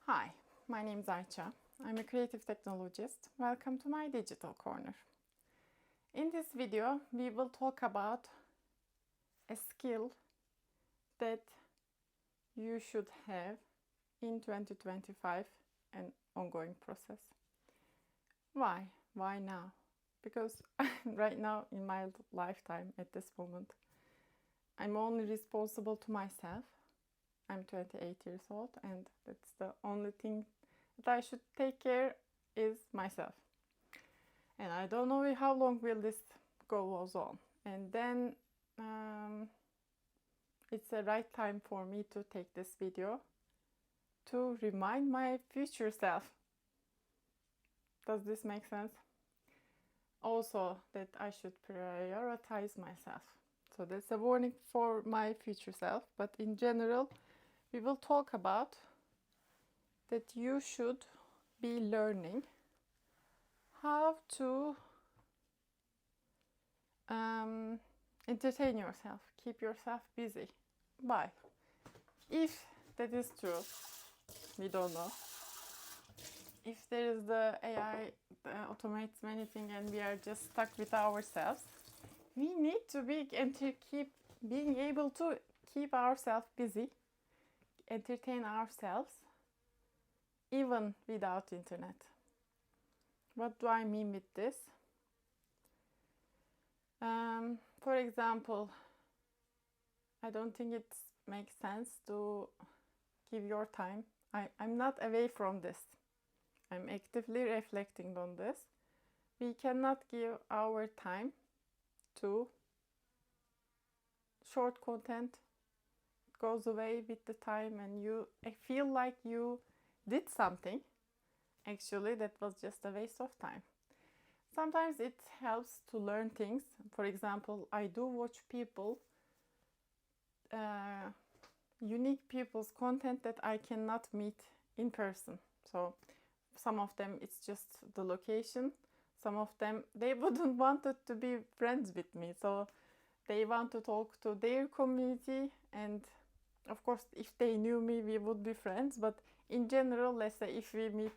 Hi, my name is Ayça. I'm a creative technologist. Welcome to my digital corner. In this video, we will talk about a skill that you should have in 2025 and ongoing process. Why? Why now? Because right now in my lifetime at this moment, I'm only responsible to myself. I'm 28 years old and that's the only thing that I should take care is myself. And I don't know how long will this goes on. And then it's the right time for me to take this video to remind my future self. Does this make sense? Also that I should prioritize myself. So that's a warning for my future self. But in general, we will talk about that you should be learning how to entertain yourself, keep yourself busy. Why? If that is true, we don't know. If there is the AI that automates many things and we are just stuck with ourselves, we need to be and to keep being able to keep ourselves busy, entertain ourselves, even without internet. What do I mean with this? For example, I don't think it makes sense to give your time. I'm not away from this. I'm actively reflecting on this. We cannot give our time to short content. It goes away with the time and I feel like you did something. Actually, that was just a waste of time. Sometimes it helps to learn things. For example, I do watch people, unique people's content that I cannot meet in person. So some of them it's just the location. Some of them they wouldn't want to be friends with me. So they want to talk to their community, and of course if they knew me we would be friends, but in general, let's say if we meet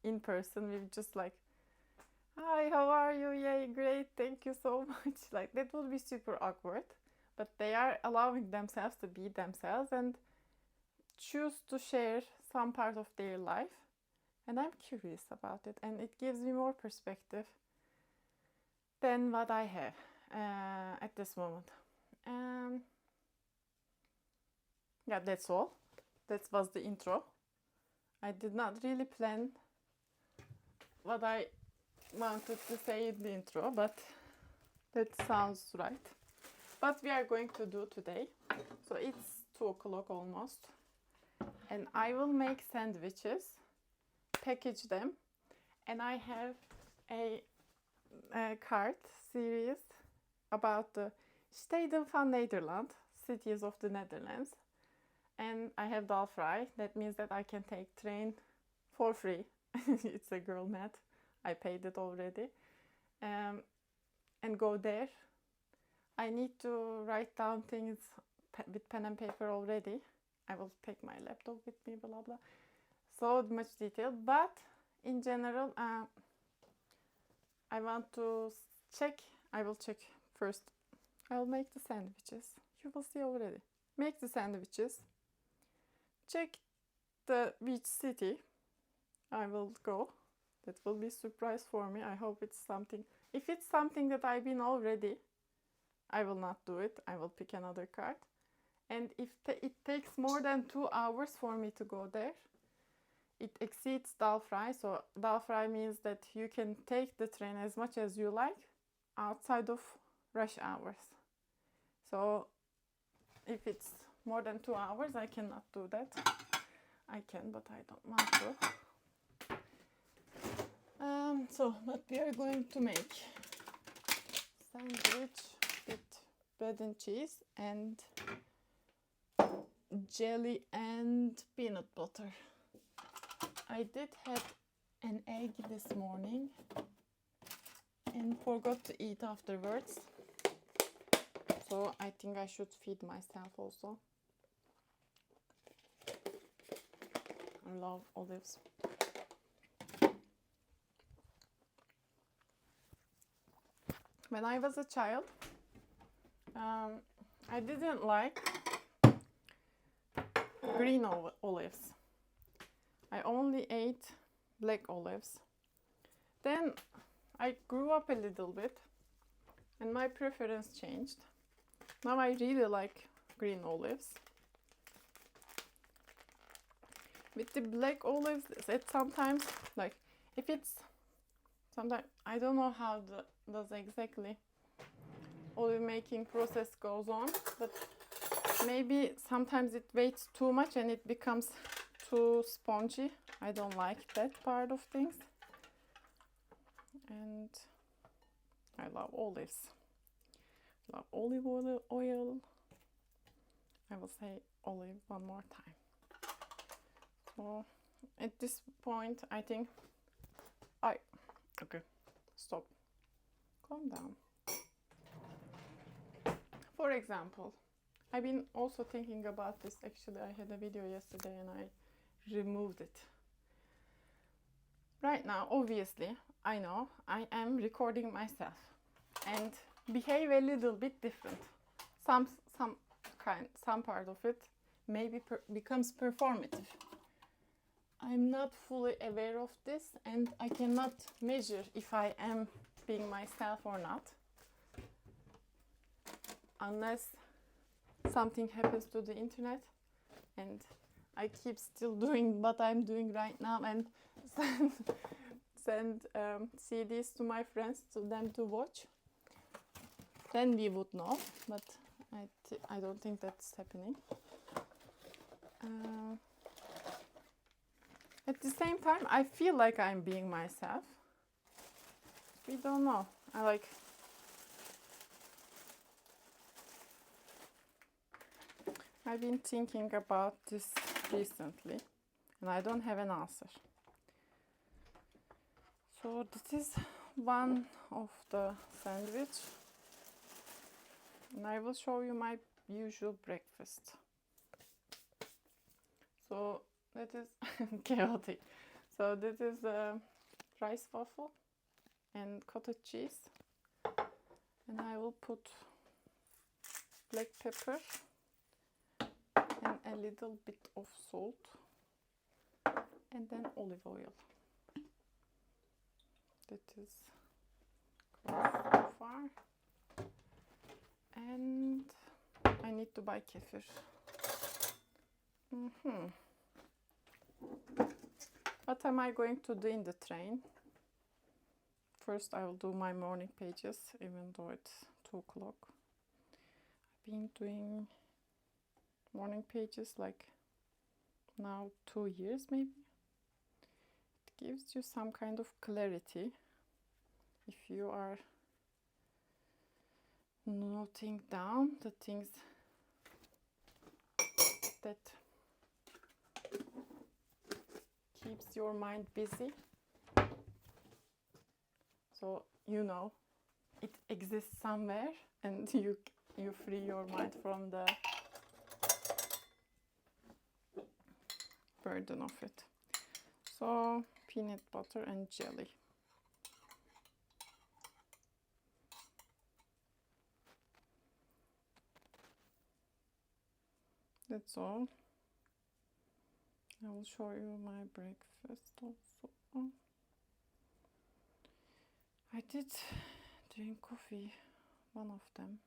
in person, we're just like, hi, how are you? Yay, great, thank you so much. Like that would be super awkward. But they are allowing themselves to be themselves and choose to share some part of their life. And I'm curious about it, and it gives me more perspective than what I have at this moment. Yeah, that's all. That was the intro. I did not really plan what I wanted to say in the intro, but that sounds right. What we are going to do today, so it's 2 o'clock almost, and I will make sandwiches, package them, and I have a card series about the Steden van Nederland, cities of the Netherlands, and I have Dalfry. That means that I can take train for free. It's a girl math. I paid it already, and go there. I need to write down things with pen and paper already. I will take my laptop with me, blah blah. So much detail, but in general, I want to check. I will check first. I'll make the sandwiches. You will see already. Make the sandwiches. Check which city I will go. That will be a surprise for me. I hope it's something. If it's something that I've been already, I will not do it. I will pick another card. And if it takes more than 2 hours for me to go there, it exceeds Dalfry. So Dalfry means that you can take the train as much as you like outside of rush hours. So if it's more than 2 hours, I cannot do that. I can, but I don't want to. So what we are going to make, sandwich with bread and cheese and jelly and peanut butter. I did have an egg this morning and forgot to eat afterwards. So I think I should feed myself also. I love olives. When I was a child, I didn't like green olives. I only ate black olives. Then I grew up a little bit and my preference changed. Now I really like green olives. With the black olives, it's sometimes like if it's sometimes I don't know how does exactly olive making process goes on, but maybe sometimes it waits too much and it becomes too spongy. I don't like that part of things. And I love olives. Love olive oil. I will say olive one more time. So at this point, I think okay, stop. Calm down. For example, I've been also thinking about this. Actually, I had a video yesterday and I removed it. Right now, obviously, I know I am recording myself and behave a little bit different. Some part of it maybe becomes performative. I'm not fully aware of this and I cannot measure if I am being myself or not, unless something happens to the internet and I keep still doing what I'm doing right now and send CDs to my friends to them to watch. Then we would know, but I don't think that's happening. At the same time, I feel like I'm being myself. We don't know. I've been thinking about this recently, and I don't have an answer. So this is one of the sandwich, and I will show you my usual breakfast. So that is chaotic. So this is a rice waffle and cottage cheese, and I will put black pepper and a little bit of salt and then olive oil. That is close so far. And I need to buy kefir. What am I going to do in the train? First I will do my morning pages, even though it's 2 o'clock. I've been doing morning pages like now 2 years maybe. It gives you some kind of clarity if you are noting down the things that keeps your mind busy. So you know it exists somewhere and you free your mind from the burden of it. So peanut butter and jelly. That's all. I will show you my breakfast also. I did drink coffee, one of them.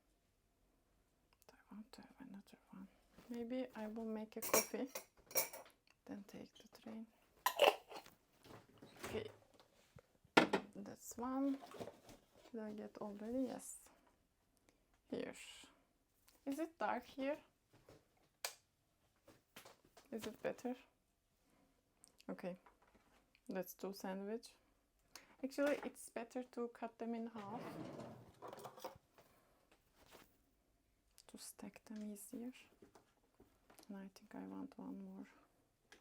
But I want to have another one. Maybe I will make a coffee, then take the train. Okay, that's one. Did I get already? Yes. Here. Is it dark here? Is it better? Okay, let's do sandwich. Actually, it's better to cut them in half to stack them easier. And I think I want one more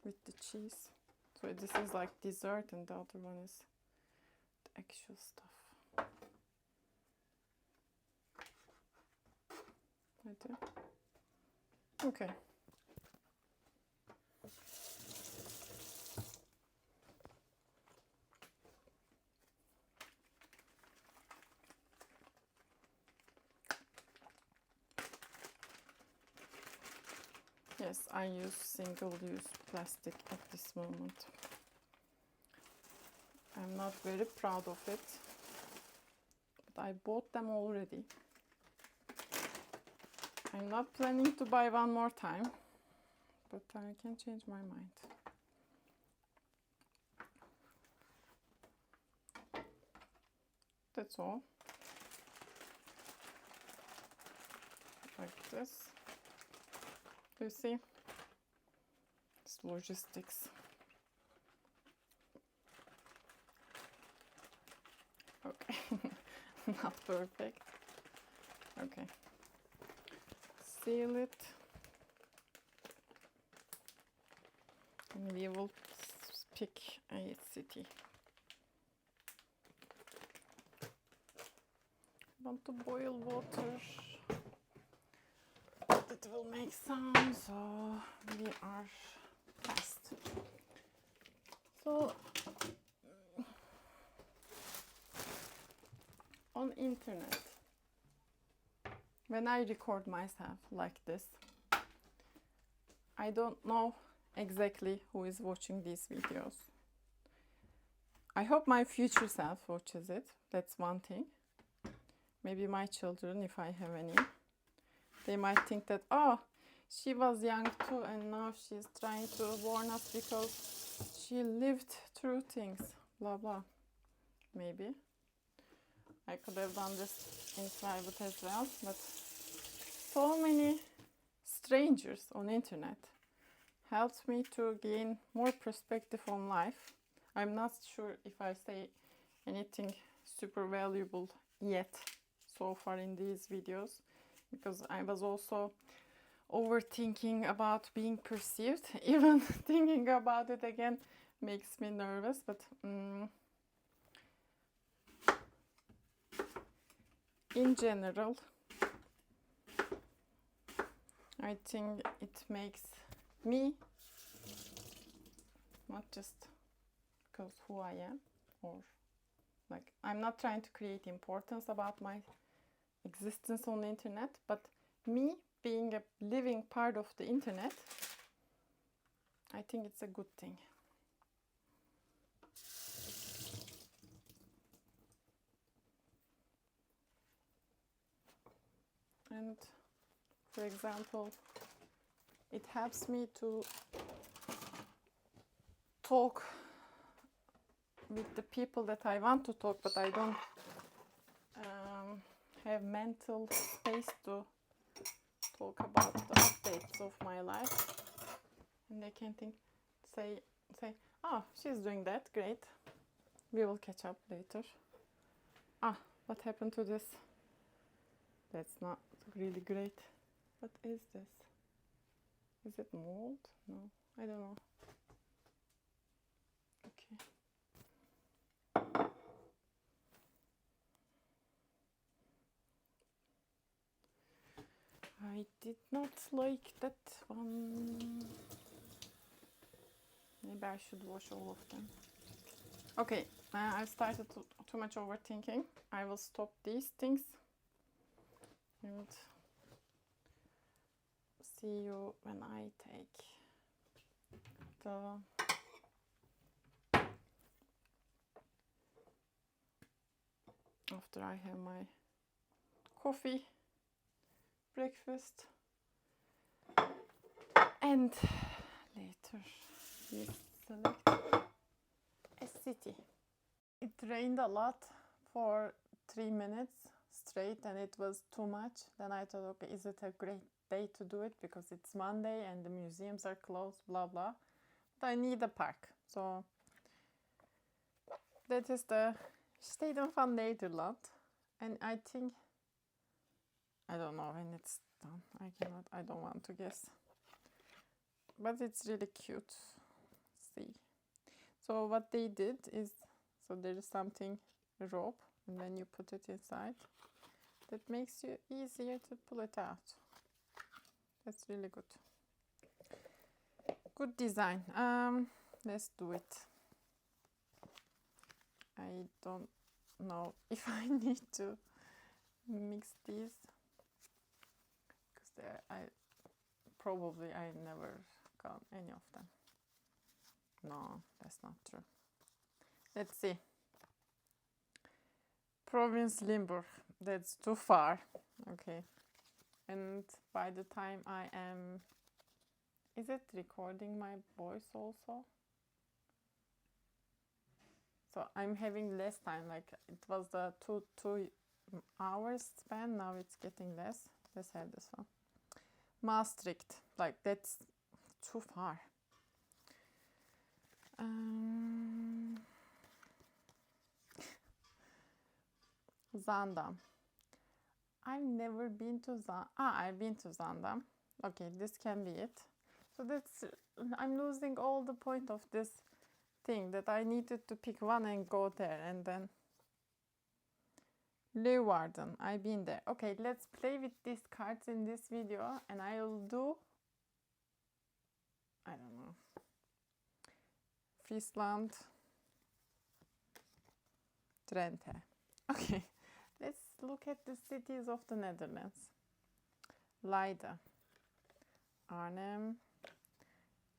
with the cheese. So this is like dessert and the other one is the actual stuff. Right there. Okay. Yes, I use single-use plastic at this moment. I'm not very proud of it, but I bought them already. I'm not planning to buy one more time, but I can change my mind. That's all. Like this. Do you see? It's logistics. Okay, not perfect. Okay, seal it, and we will pick a city. I want to boil water. It will make sound, so we are fast. So on internet, when I record myself like this, I don't know exactly who is watching these videos. I hope my future self watches it. That's one thing. Maybe my children, if I have any. They might think that, oh, she was young too and now she's trying to warn us because she lived through things, blah blah. Maybe. I could have done this in private as well, but so many strangers on internet helped me to gain more perspective on life. I'm not sure if I say anything super valuable yet so far in these videos, because I was also overthinking about being perceived. Even thinking about it again makes me nervous, but in general, I think it makes me, not just because who I am, or like I'm not trying to create importance about my existence on the internet, but me being a living part of the internet, I think it's a good thing. And for example, it helps me to talk with the people that I want to talk, but I don't have mental space to talk about the updates of my life. And they can say, oh, she's doing that, great. We will catch up later. Ah, what happened to this? That's not really great. What is this? Is it mold? No, I don't know. Okay. I did not like that one. Maybe I should wash all of them. Okay, I started too much overthinking. I will stop these things and see you when I take the after I have my coffee, breakfast, and later we select a city. It rained a lot for 3 minutes straight and it was too much. Then I thought, okay, is it a great day to do it because it's Monday and the museums are closed, blah blah. But I need a park, so that is the Steden van Nederland. And I think, I don't know when it's done. I don't want to guess. But it's really cute. See. So what they did is, so there is something, a rope, and then you put it inside. That makes you easier to pull it out. That's really good. Good design. Let's do it. I don't know if I need to mix these because I probably I never got any of them. No, that's not true. Let's see. Province Limburg. That's too far. Okay. And by the time I am... Is it recording my voice also? So I'm having less time. Like it was the two hours span. Now it's getting less. Let's have this one. Maastricht. Like that's too far. Zaandam. I've never been to I've been to Zaandam. Okay, this can be it. So that's... I'm losing all the point of this thing, that I needed to pick one and go there, and then Leeuwarden. I've been there. Okay, let's play with these cards in this video, and I'll do... I don't know. Friesland. Drenthe. Okay. Let's look at the cities of the Netherlands. Leiden, Arnhem,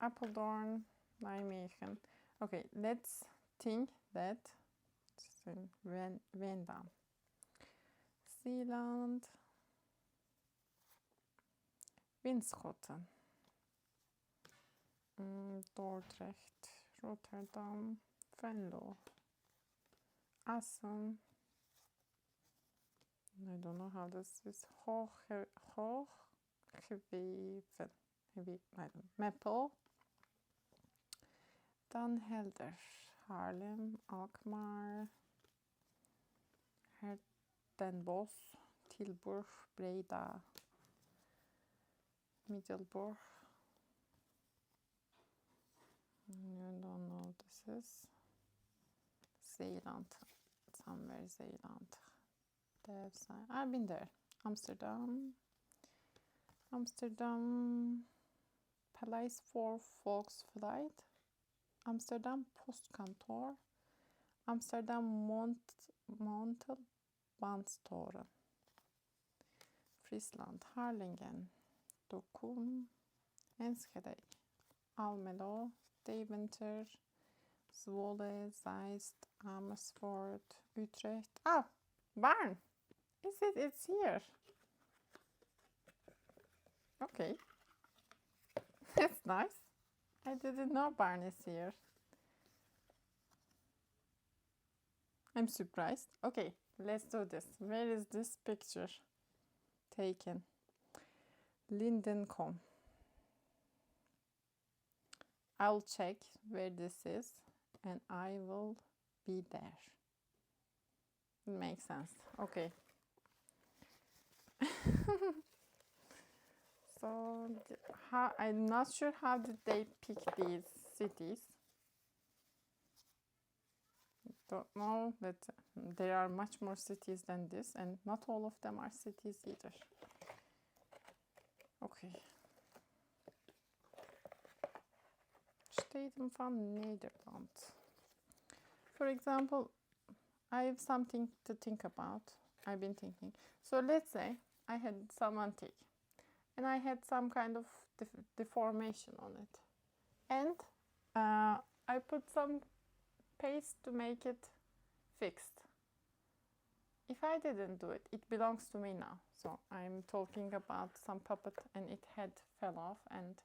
Apeldoorn, Nijmegen. Okay, let's think that Veendam, Zeeland, Winschoten, Dordrecht, Rotterdam, Venlo, Assen. I don't know how this is. Hooggeweven. Meppel. Dan Helder. Haarlem. Alkmaar. Den Bosch. Tilburg. Breda. Middelburg. I don't know what this is. Zeeland. Somewhere Zeeland. I've been there. Amsterdam. Paleis voor Volksvlijt. Amsterdam Postkantoor. Amsterdam Montelbandstoren. Friesland. Harlingen. Dokkum. Enschede. Almelo. Deventer. Zwolle. Zeist. Amersfoort. Utrecht. Ah! Barn. Is it? It's here. Okay. That's nice. I didn't know Barn is here. I'm surprised. Okay, let's do this. Where is this picture taken? Lindencombe. I'll check where this is and I will be there. It makes sense. Okay. So I'm not sure how did they pick these cities. Don't know that there are much more cities than this, and not all of them are cities either. Okay. Steden van Nederland. For example, I have something to think about. I've been thinking. So let's say I had some antique and I had some kind of deformation on it. And I put some paste to make it fixed. If I didn't do it, it belongs to me now. So I'm talking about some puppet and it had fell off and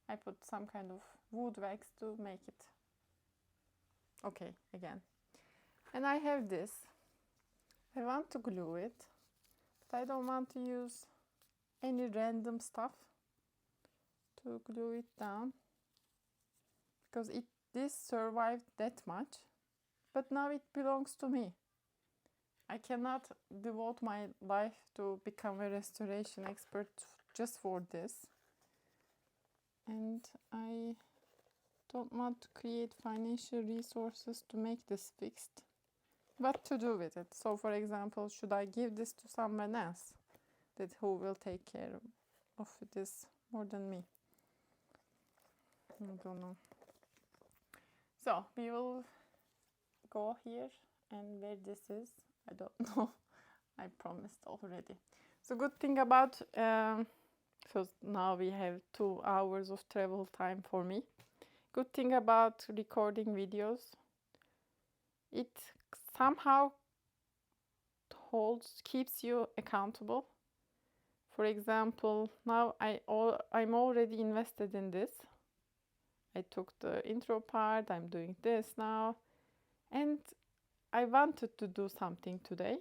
I put some kind of wood wax to make it okay again. And I have this. I want to glue it, but I don't want to use any random stuff to glue it down because this survived that much, but now it belongs to me. I cannot devote my life to become a restoration expert just for this, and I don't want to create financial resources to make this fixed. What to do with it? So for example, should I give this to someone else who will take care of this more than me? I don't know. So we will go here, and where this is, I don't know. I promised already. So good thing about because now we have 2 hours of travel time for me. Good thing about recording videos, it somehow keeps you accountable. For example, now I'm already invested in this. I took the intro part, I'm doing this now, and I wanted to do something today.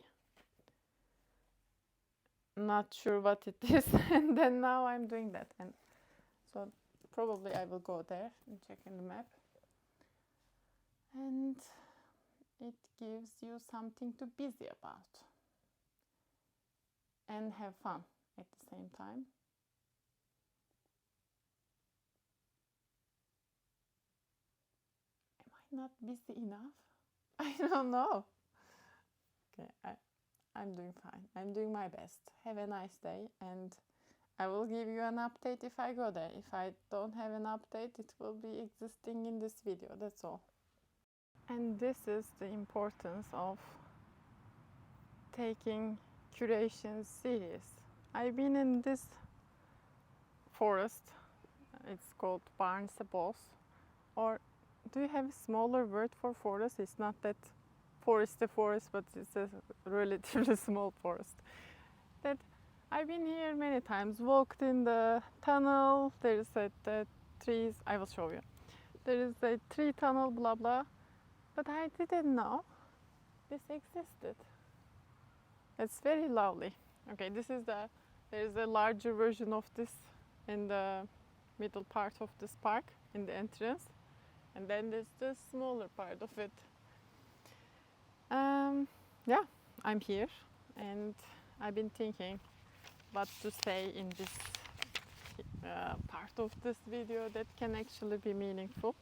Not sure what it is, and then now I'm doing that. And so probably I will go there and check in the map. And it gives you something to be busy about and have fun at the same time. Am I not busy enough? I don't know. Okay, I'm doing fine. I'm doing my best. Have a nice day, and I will give you an update if I go there. If I don't have an update, it will be existing in this video. That's all. And this is the importance of taking curation serious. I've been in this forest. It's called Barnes Bos. Or do you have a smaller word for forest? It's not that forest, but it's a relatively small forest. That I've been here many times, walked in the tunnel. There's the trees. I will show you. There is a tree tunnel, blah blah. But I didn't know this existed. It's very lovely. Okay, there is a larger version of this in the middle part of this park, in the entrance. And then there's the smaller part of it. Yeah, I'm here and I've been thinking what to say in this part of this video that can actually be meaningful.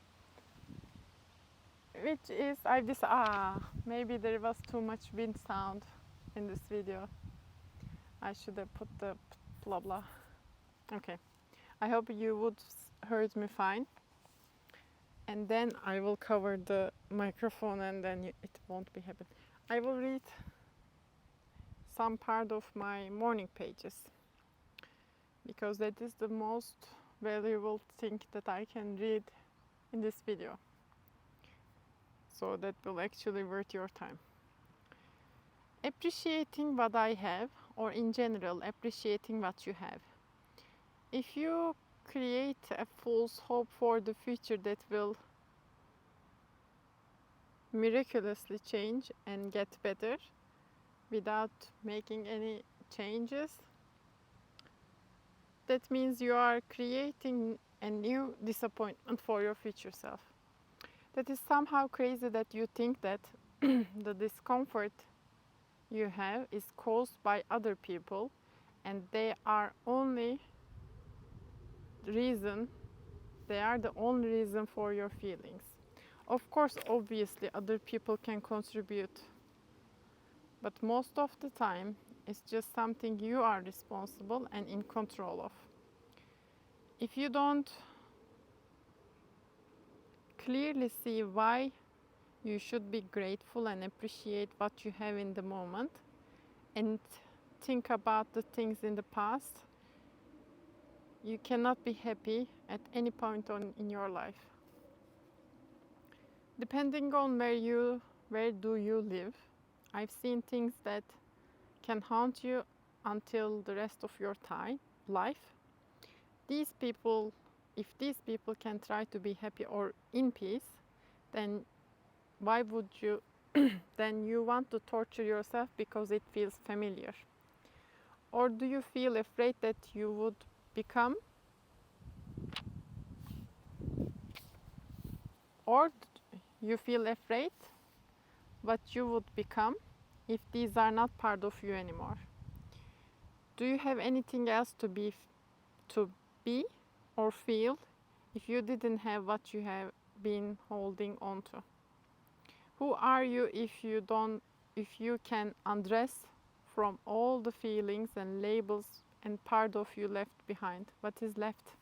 Which is, maybe there was too much wind sound in this video. I should have put the blah blah. Okay, I hope you would heard me fine. And then I will cover the microphone and then it won't be happening. I will read some part of my morning pages because that is the most valuable thing that I can read in this video. So that will actually worth your time. Appreciating what I have, or in general, appreciating what you have. If you create a false hope for the future that will miraculously change and get better without making any changes, that means you are creating a new disappointment for your future self. That is somehow crazy that you think that the discomfort you have is caused by other people and they are the only reason for your feelings. Of course, obviously, other people can contribute, but most of the time, it's just something you are responsible and in control of. If you don't clearly see why you should be grateful and appreciate what you have in the moment and think about the things in the past, you cannot be happy at any point in your life. Depending on where do you live, I've seen things that can haunt you until the rest of your life. If these people can try to be happy or in peace, then why would you then you want to torture yourself because it feels familiar? Or do you feel afraid that you would become, or you feel afraid what you would become if these are not part of you anymore? Do you have anything else to be or feel if you didn't have what you have been holding on to? Who are you if you can undress from all the feelings and labels and part of you left behind? What is left?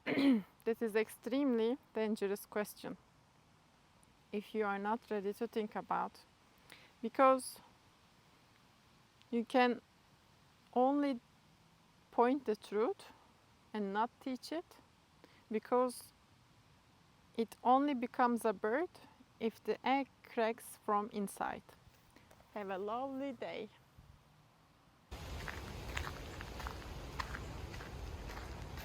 This is extremely dangerous question if you are not ready to think about, because you can only point the truth and not teach it, because it only becomes a bird if the egg cracks from inside. Have a lovely day.